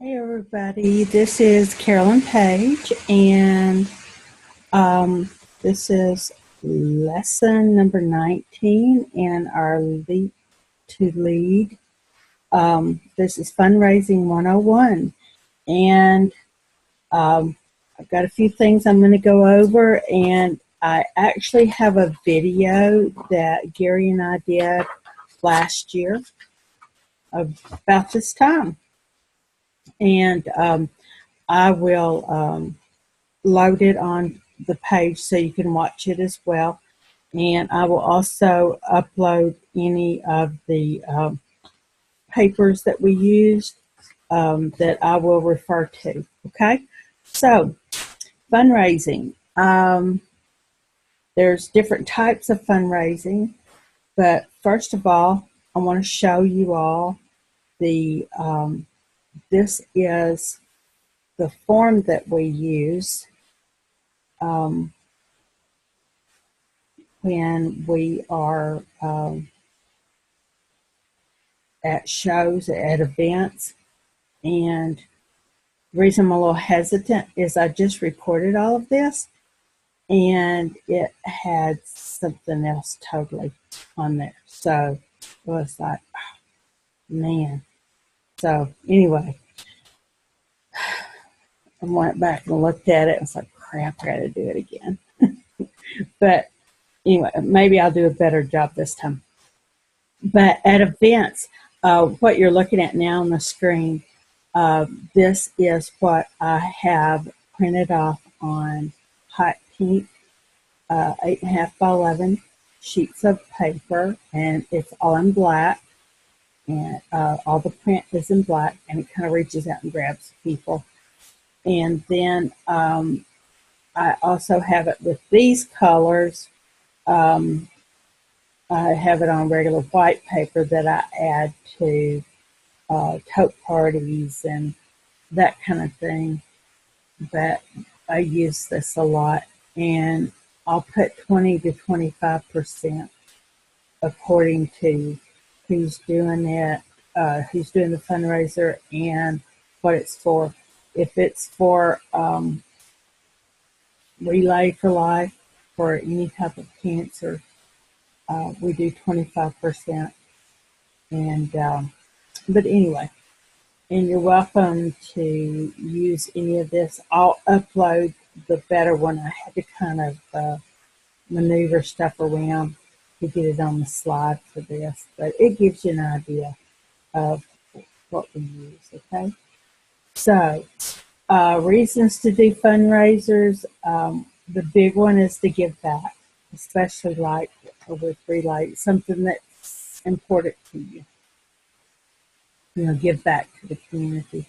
Hey everybody, this is Carolyn Page, and this is lesson number 19 in our Lead to Lead. This is Fundraising 101, and I've got a few things I'm going to go over, and I actually have a video that Gary and I did last year about this time, and I will load it on the page so you can watch it as well. And I will also upload any of the papers that we used that I will refer to. Okay, so fundraising. There's different types of fundraising, but first of all, I want to show you all the this is the form that we use when we are at shows, at events. And the reason I'm a little hesitant is I just recorded all of this, and it had something else totally on there. So it was like, oh, man. So anyway, I went back and looked at it and was like, crap, I got to do it again. But anyway, maybe I'll do a better job this time. But at events, what you're looking at now on the screen, this is what I have printed off on hot pink 8.5 by 11 sheets of paper, and it's all in black, and all the print is in black, and it kind of reaches out and grabs people. And then I also have it with these colors. I have it on regular white paper that I add to tote parties and that kind of thing. But I use this a lot, and I'll put 20 to 25% according to who's doing it, who's doing the fundraiser, and what it's for. If it's for Relay for Life, for any type of cancer, we do 25%. And but anyway, and you're welcome to use any of this. I'll upload the better one. I had to kind of maneuver stuff around to get it on the slide for this, but it gives you an idea of what we use. Okay, so reasons to do fundraisers. The big one is to give back, especially like with Relay, something that's important to you. You know, give back to the community.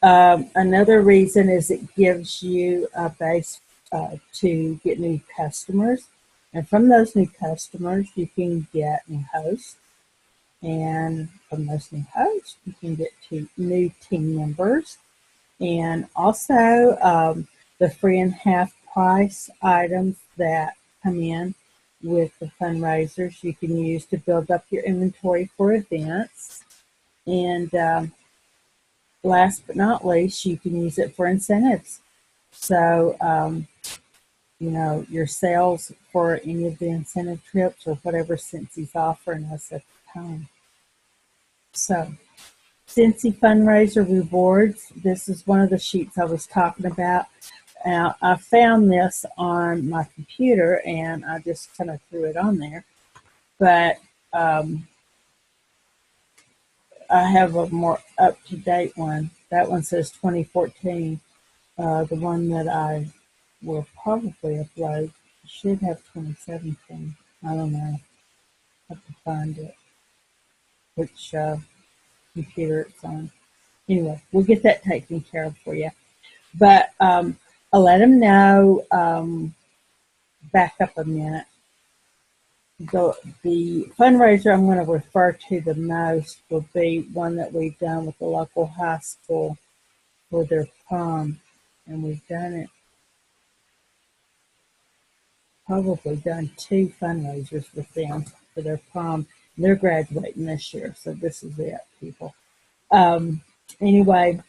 Another reason is it gives you a base to get new customers. And from those new customers, you can get new hosts. And from those new hosts, you can get new team members. And also the free and half price items that come in with the fundraisers, you can use to build up your inventory for events. And last but not least, you can use it for incentives. So, you know, your sales for any of the incentive trips or whatever Scentsy's offering us at the time. So, Scentsy fundraiser rewards. This is one of the sheets I was talking about. Now, I found this on my computer, and I just kind of threw it on there. But I have a more up-to-date one. That one says 2014. The one that I will probably upload should have 2017. I don't know. I have to find it, which computer it's on. Anyway, we'll get that taken care of for you. But I'll let them know. Back up a minute. The fundraiser I'm going to refer to the most will be one that we've done with the local high school for their prom. And we've done it, probably done 2 fundraisers with them for their prom. They're graduating this year, so this is it, people. Anyway,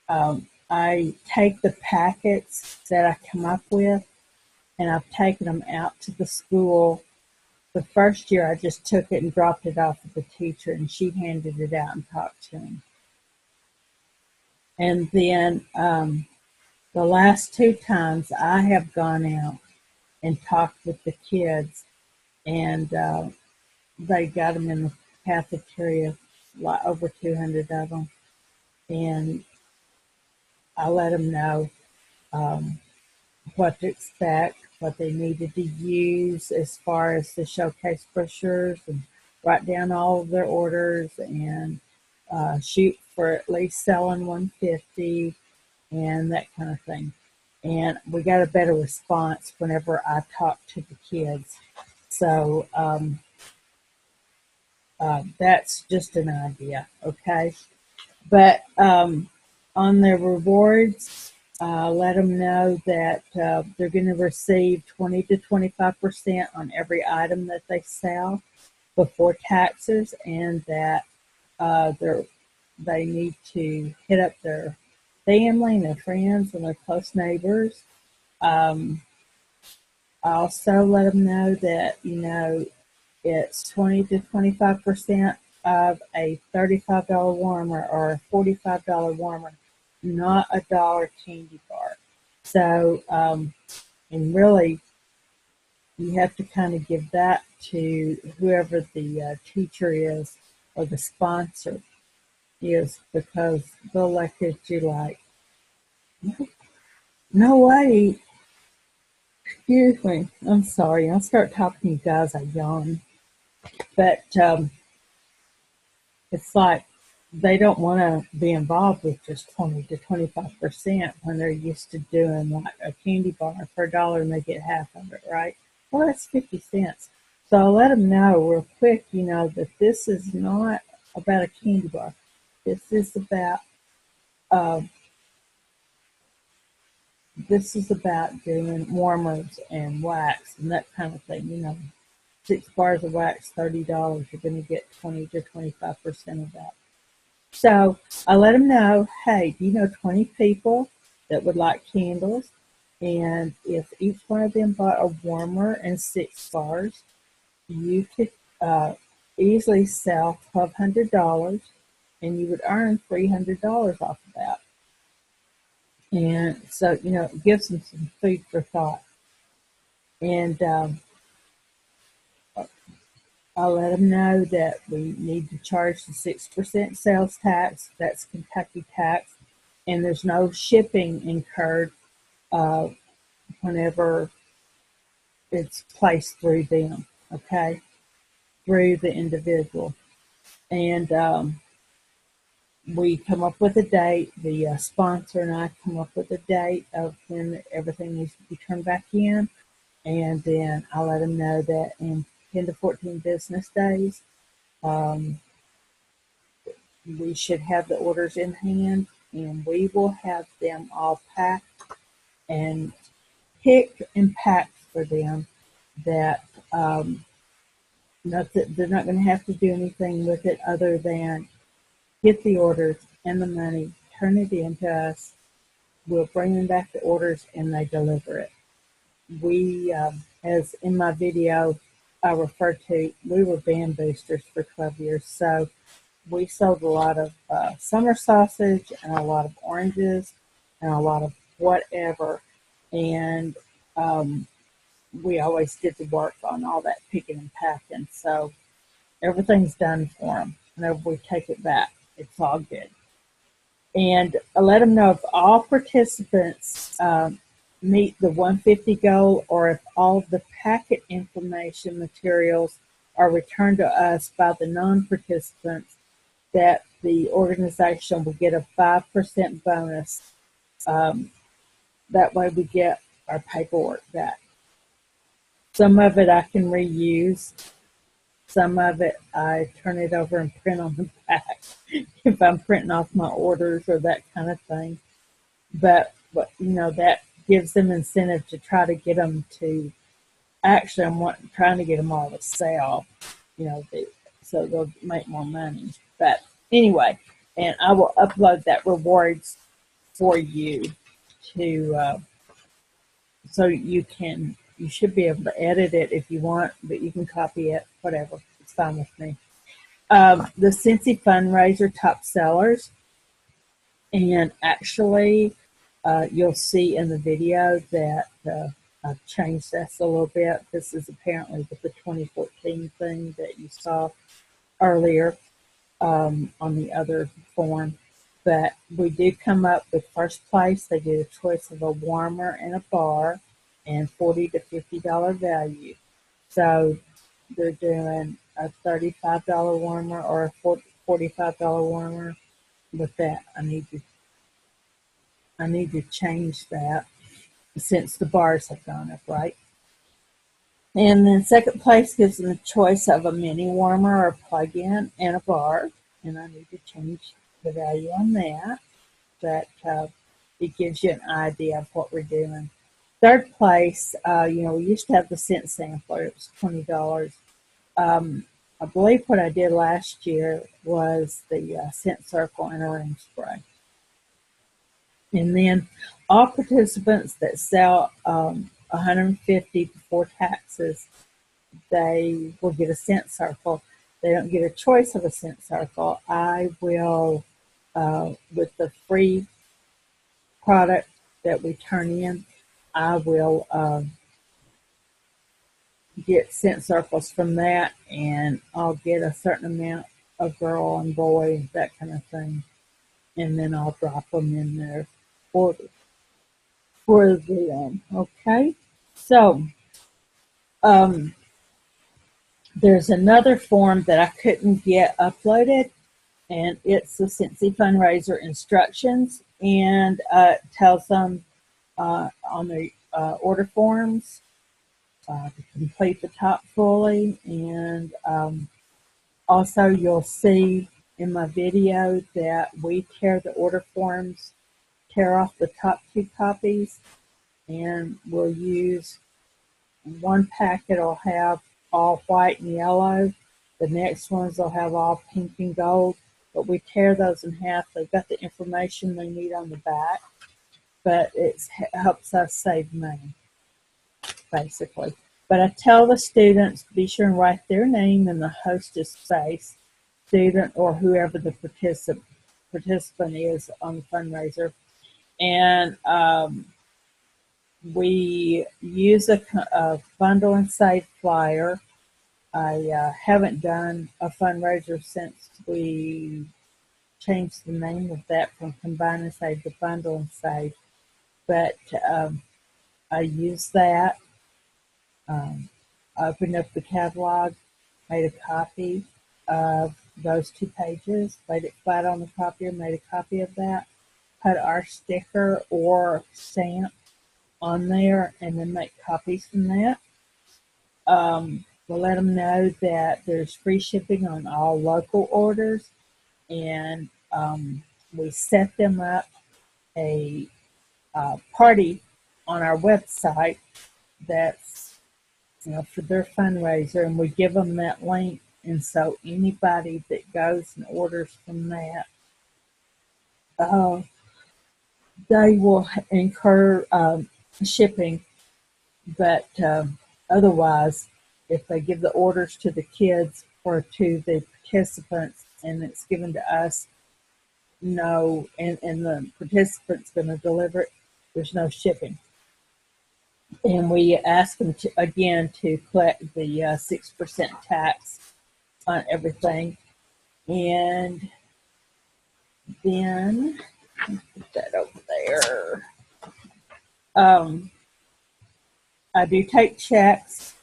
I take the packets that I come up with, and I've taken them out to the school. The first year, I just took it and dropped it off at the teacher, and she handed it out and talked to him. And then the last 2 times, I have gone out and talked with the kids, and they got them in the cafeteria, like over 200 of them, and I let them know um, what to expect, what they needed to use as far as the showcase brochures, and write down all of their orders, and shoot for at least selling 150 and that kind of thing. And we got a better response whenever I talked to the kids. So that's just an idea, okay? But on the rewards, let them know that they're going to receive 20 to 25% on every item that they sell before taxes, and that they need to hit up their family and their friends and their close neighbors. I also let them know that, it's 20 to 25% of a $35 warmer or a $45 warmer, not a dollar candy bar. So, and really, you have to kind of give that to whoever the teacher is or the sponsor is, because they'll look at you like, no way. Excuse me. I'm sorry. I'll start talking to you guys. I yawn. But it's like they don't want to be involved with just 20 to 25% when they're used to doing like a candy bar for $1 and they get half of it, right? Well, that's 50 cents. So I'll let them know real quick, that this is not about a candy bar. Uh, this is about doing warmers and wax and that kind of thing. 6 bars of wax, $30. You're going to get 20 to 25% of that. So I let them know, hey, do you know 20 people that would like candles? And if each one of them bought a warmer and 6 bars, you could easily sell $1,200, and you would earn $300 off of that. And so, it gives them some food for thought. And I'll let them know that we need to charge the 6% sales tax. That's Kentucky tax. And there's no shipping incurred whenever it's placed through them, okay, through the individual. And we come up with a date. The sponsor and I come up with a date of when everything needs to be turned back in. And then I let them know that in 10 to 14 business days, we should have the orders in hand, and we will have them all packed and picked and packed for them, that they're not going to have to do anything with it other than get the orders and the money, turn it in to us. We'll bring them back the orders, and they deliver it. We, as in my video I referred to, we were band boosters for 12 years. So we sold a lot of summer sausage and a lot of oranges and a lot of whatever. And we always did the work on all that picking and packing. So everything's done for them. Whenever we take it back, it's all good. And I let them know if all participants meet the 150 goal, or if all of the packet information materials are returned to us by the non-participants, that the organization will get a 5% bonus. That way we get our paperwork back. Some of it I can reuse. Some of it I turn it over and print on the back if I'm printing off my orders or that kind of thing. But that gives them incentive to try to get them to, actually I'm trying to get them all to sell, so they'll make more money. But anyway, and I will upload that rewards for you to, so you should be able to edit it if you want, but you can copy it, whatever. It's fine with me. The Scentsy fundraiser top sellers, and actually you'll see in the video that I've changed this a little bit. This is apparently the 2014 thing that you saw earlier on the other form. But we did come up with first place. They did a choice of a warmer and a bar and $40 to $50 value. So they're doing a $35 warmer or a $45 warmer. With that, I need to change that since the bars have gone up, right? And then second place gives them a choice of a mini warmer or plug-in and a bar. And I need to change the value on that. But it gives you an idea of what we're doing. Third place, we used to have the scent sampler. It was $20. I believe what I did last year was the scent circle and a room spray. And then all participants that sell 150 before taxes, they will get a scent circle. They don't get a choice of a scent circle. I will, with the free product that we turn in, I will get scent circles from that, and I'll get a certain amount of girl and boy, that kind of thing. And then I'll drop them in there for them. Okay, so there's another form that I couldn't get uploaded, and it's the Scentsy fundraiser instructions, and it tells them on the order forms to complete the top fully, and also you'll see in my video that we tear the order forms, tear off the top 2 copies, and we'll use one packet will have all white and yellow. The next ones will have all pink and gold, but we tear those in half. They've got the information they need on the back, but it helps us save money, basically. But I tell the students, be sure and write their name in the hostess space, student or whoever the participant is on the fundraiser. And we use a bundle and save flyer. I haven't done a fundraiser since we changed the name of that from Combine and Save to Bundle and Save. But I use that. Opened up the catalog, made a copy of those 2 pages, laid it flat on the copier, made a copy of that, put our sticker or stamp on there, and then make copies from that. We'll let them know that there's free shipping on all local orders, and we set them up a party on our website that's for their fundraiser, and we give them that link, and so anybody that goes and orders from that, they will incur shipping, but otherwise, if they give the orders to the kids or to the participants and it's given to us, no, and the participant's going to deliver it, there's no shipping. And we ask them to collect the 6% tax on everything. And then, put that over there. I do take checks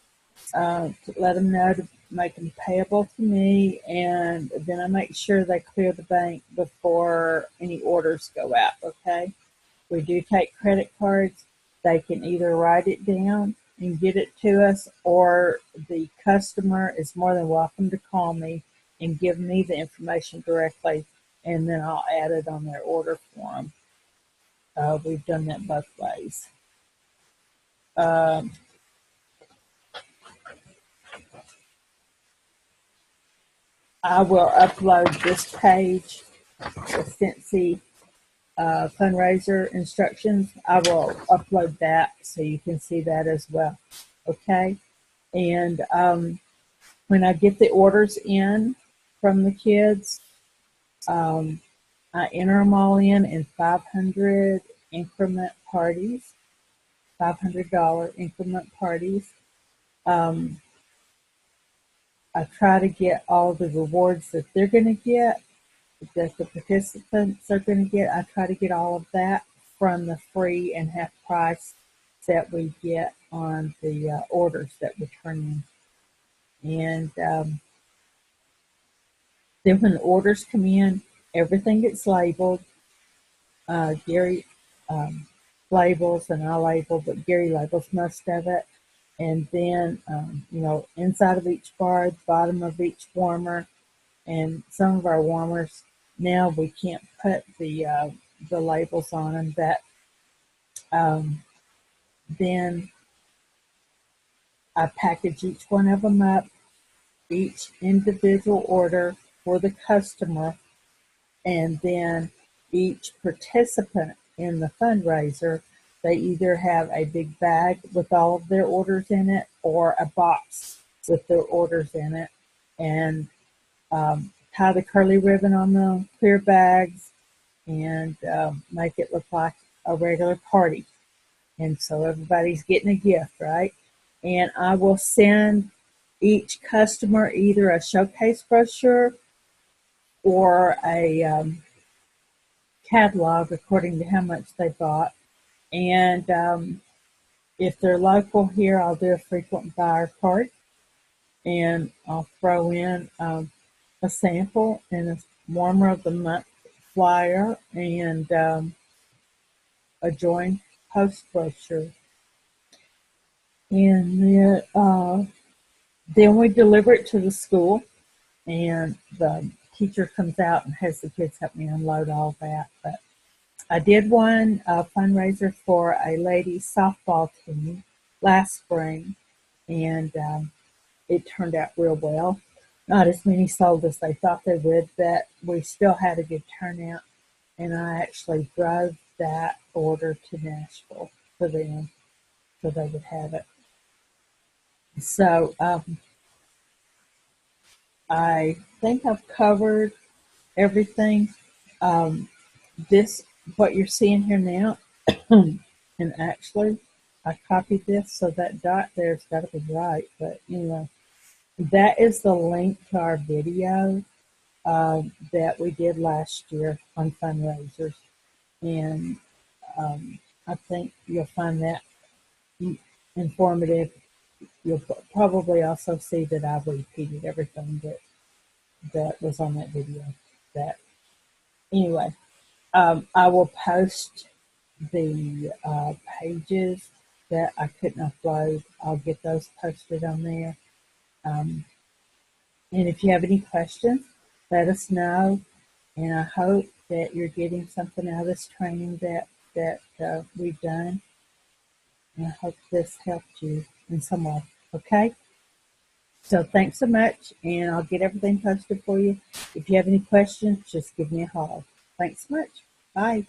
to let them know to make them payable to me, and then I make sure they clear the bank before any orders go out, okay? We do take credit cards. They can either write it down and get it to us, or the customer is more than welcome to call me and give me the information directly, and then I'll add it on their order form. We've done that both ways. I will upload this page, the Scentsy fundraiser instructions, I will upload that so you can see that as well. Okay, and when I get the orders in from the kids, I enter them all in 500 increment parties, $500 increment parties. I try to get all the rewards that they're going to get, that the participants are going to get. I try to get all of that from the free and half price that we get on the orders that we turn in. And then when the orders come in, everything gets labeled. Gary labels and I label, but Gary labels most of it. And then, inside of each bar, the bottom of each warmer, and some of our warmers now we can't put the labels on them. That then I package each one of them up, each individual order for the customer, and then each participant in the fundraiser, they either have a big bag with all of their orders in it or a box with their orders in it, and tie the curly ribbon on the clear bags and make it look like a regular party. And so everybody's getting a gift, right? And I will send each customer either a showcase brochure or a catalog according to how much they bought. And if they're local here, I'll do a frequent buyer cart, and I'll throw in a sample and a warmer of the month flyer and a joint post brochure. And then we deliver it to the school, and the teacher comes out and has the kids help me unload all that. But I did one fundraiser for a ladies softball team last spring, and it turned out real well. Not as many sold as they thought they would, but we still had a good turnout. And I actually drove that order to Nashville for them so they would have it. So I think I've covered everything. This, what you're seeing here now, and actually I copied this, so that dot there's got to be right. But anyway, that is the link to our video that we did last year on fundraisers. And I think you'll find that informative. You'll probably also see that I've repeated everything that was on that video. That anyway, I will post the pages that I couldn't upload. I'll get those posted on there. And if you have any questions, let us know. And I hope that you're getting something out of this training that we've done. And I hope this helped you in some way. Okay? So thanks so much, and I'll get everything posted for you. If you have any questions, just give me a holler. Thanks so much. Bye.